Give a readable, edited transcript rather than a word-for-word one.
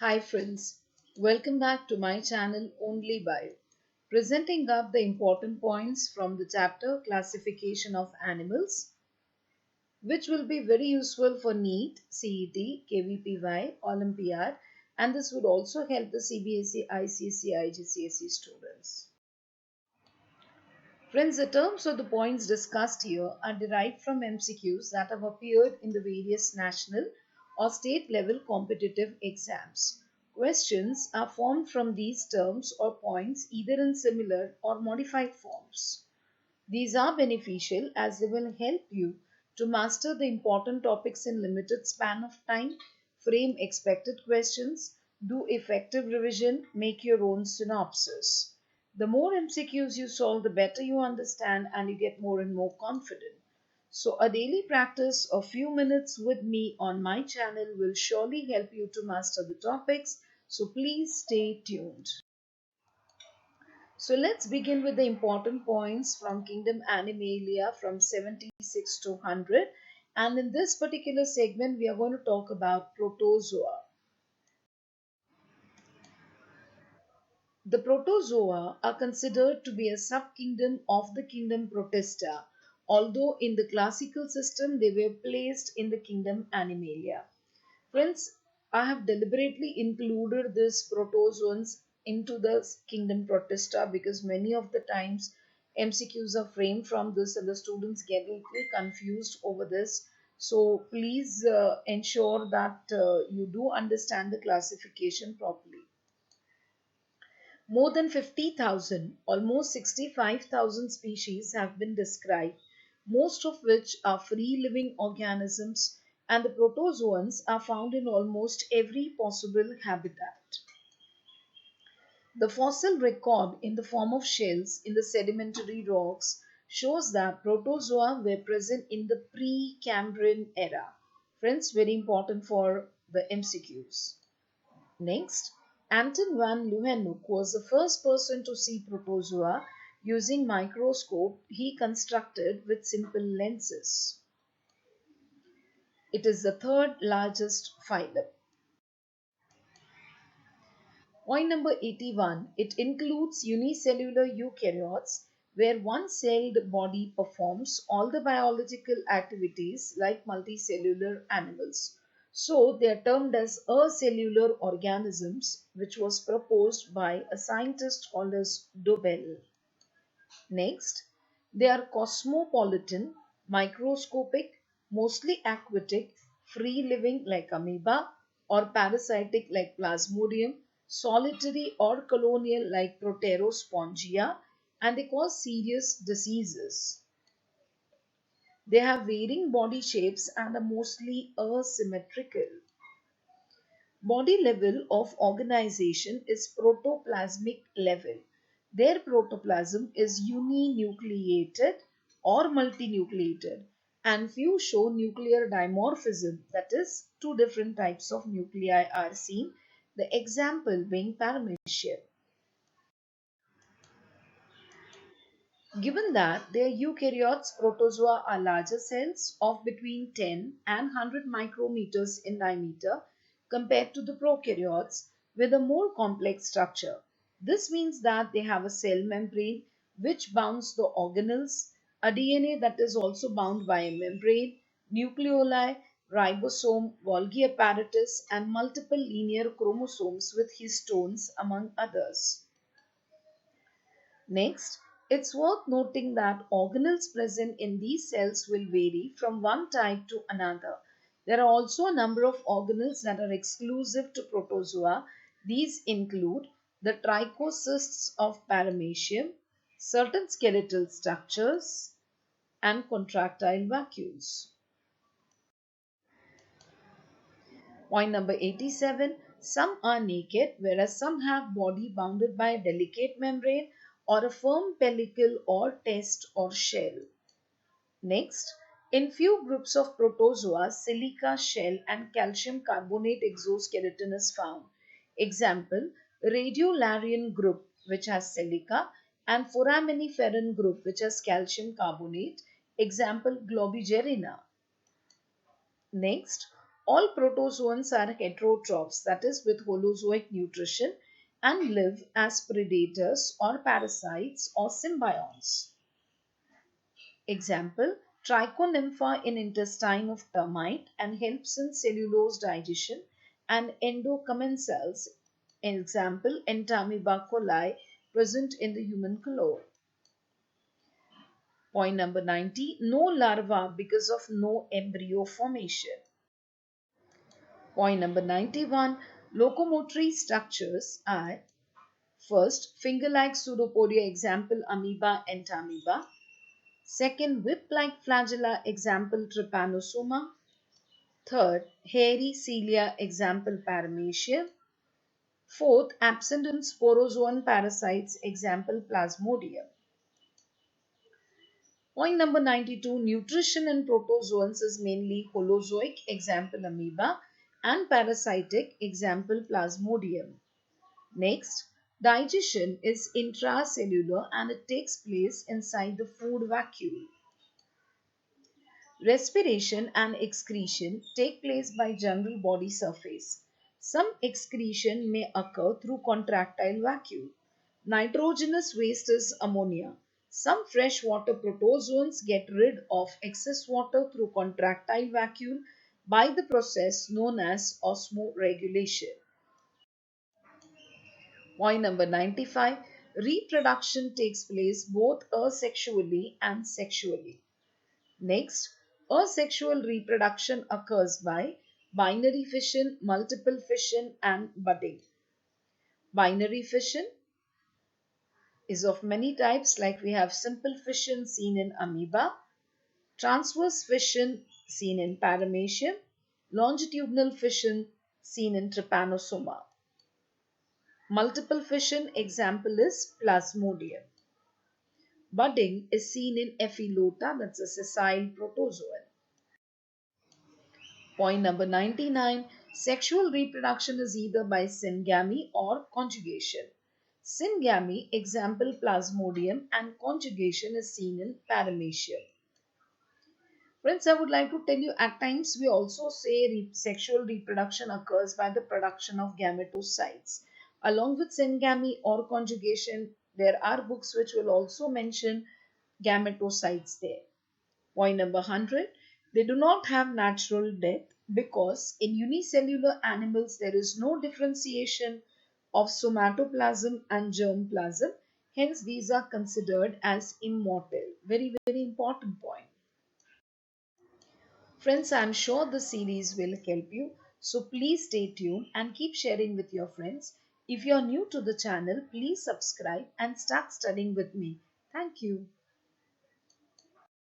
Hi friends, welcome back to my channel Only Bio, presenting up the important points from the chapter Classification of Animals, which will be very useful for NEET, CET, KVPY, Olympiad, and this would also help the CBSE, ICSE, IGCSE students. Friends, the terms of the points discussed here are derived from MCQs that have appeared in the various national or state level competitive exams. Questions are formed from these terms or points either in similar or modified forms. These are beneficial as they will help you to master the important topics in limited span of time, frame expected questions, do effective revision, make your own synopsis. The more MCQs you solve, the better you understand and you get more and more confident. So a daily practice of few minutes with me on my channel will surely help you to master the topics. So please stay tuned. So let's begin with the important points from Kingdom Animalia from 76 to 100. And in this particular segment, we are going to talk about Protozoa. The Protozoa are considered to be a subkingdom of the kingdom Protista, although in the classical system they were placed in the kingdom Animalia. Friends, I have deliberately included this protozoans into the kingdom Protista because many of the times MCQs are framed from this and the students get a little confused over this. So please ensure that you do understand the classification properly. More than 50,000, almost 65,000 species have been described, most of which are free-living organisms, and the protozoans are found in almost every possible habitat. The fossil record in the form of shells in the sedimentary rocks shows that protozoa were present in the pre-Cambrian era. Friends, very important for the MCQs. Next, Anton van Leeuwenhoek was the first person to see protozoa using microscope he constructed with simple lenses. It is the third largest phylum. Point number 81. It includes unicellular eukaryotes where one-celled body performs all the biological activities like multicellular animals. So they are termed as acellular organisms, which was proposed by a scientist called as Dobell. Next, they are cosmopolitan, microscopic, mostly aquatic, free-living like amoeba or parasitic like plasmodium, solitary or colonial like Proterospongia, and they cause serious diseases. They have varying body shapes and are mostly asymmetrical. Body level of organization is protoplasmic level. Their protoplasm is uninucleated or multinucleated, and few show nuclear dimorphism, that is, two different types of nuclei are seen, the example being paramecium. Given that their eukaryotes protozoa are larger cells of between 10 and 100 micrometers in diameter compared to the prokaryotes with a more complex structure. This means that they have a cell membrane which bounds the organelles, a DNA that is also bound by a membrane, nucleoli, ribosome, Golgi apparatus, and multiple linear chromosomes with histones, among others. Next, it's worth noting that organelles present in these cells will vary from one type to another. There are also a number of organelles that are exclusive to protozoa. These include the trichocysts of paramecium, certain skeletal structures, and contractile vacuoles. Point number 87. Some are naked, whereas some have body bounded by a delicate membrane or a firm pellicle or test or shell. Next, in few groups of protozoa, silica shell and calcium carbonate exoskeleton is found. Example, Radiolarian group which has silica and Foraminiferan group which has calcium carbonate. Example, Globigerina. Next, All protozoans are heterotrophs, that is, with holozoic nutrition, and live as predators or parasites or symbionts. Example, trichonympha in intestine of termite and helps in cellulose digestion, and endocommensals, example, Entamoeba coli, present in the human colon. Point number 90, no larva because of no embryo formation. Point number 91, locomotory structures are: first, finger-like pseudopodia, example, amoeba, entamoeba. Second, whip-like flagella, example, trypanosoma. Third, hairy cilia, example, paramecium. Fourth, absent in sporozoan parasites, example, plasmodium. Point number 92, nutrition in protozoans is mainly holozoic, example, amoeba, and parasitic, example, plasmodium. Next, digestion is intracellular and it takes place inside the food vacuole. Respiration and excretion take place by general body surface. Some excretion may occur through contractile vacuole. Nitrogenous waste is ammonia. Some freshwater protozoans get rid of excess water through contractile vacuole by the process known as osmoregulation. Point number 95. Reproduction takes place both asexually and sexually. Next, asexual reproduction occurs by binary fission, multiple fission, and budding. Binary fission is of many types, like we have simple fission seen in amoeba, transverse fission seen in paramecium, longitudinal fission seen in trypanosoma. Multiple fission example is plasmodium. Budding is seen in Ephilota, that's a sessile protozoan. Point number 99. Sexual reproduction is either by syngamy or conjugation. Syngamy, example plasmodium, and conjugation is seen in paramecium. Friends, I would like to tell you, at times we also say sexual reproduction occurs by the production of gametocytes. Along with syngamy or conjugation, there are books which will also mention gametocytes there. Point number 100. They do not have natural death because in unicellular animals there is no differentiation of somatoplasm and germplasm. Hence, these are considered as immortal. Very, very important point. Friends, I am sure the series will help you. So please stay tuned and keep sharing with your friends. If you are new to the channel, please subscribe and start studying with me. Thank you.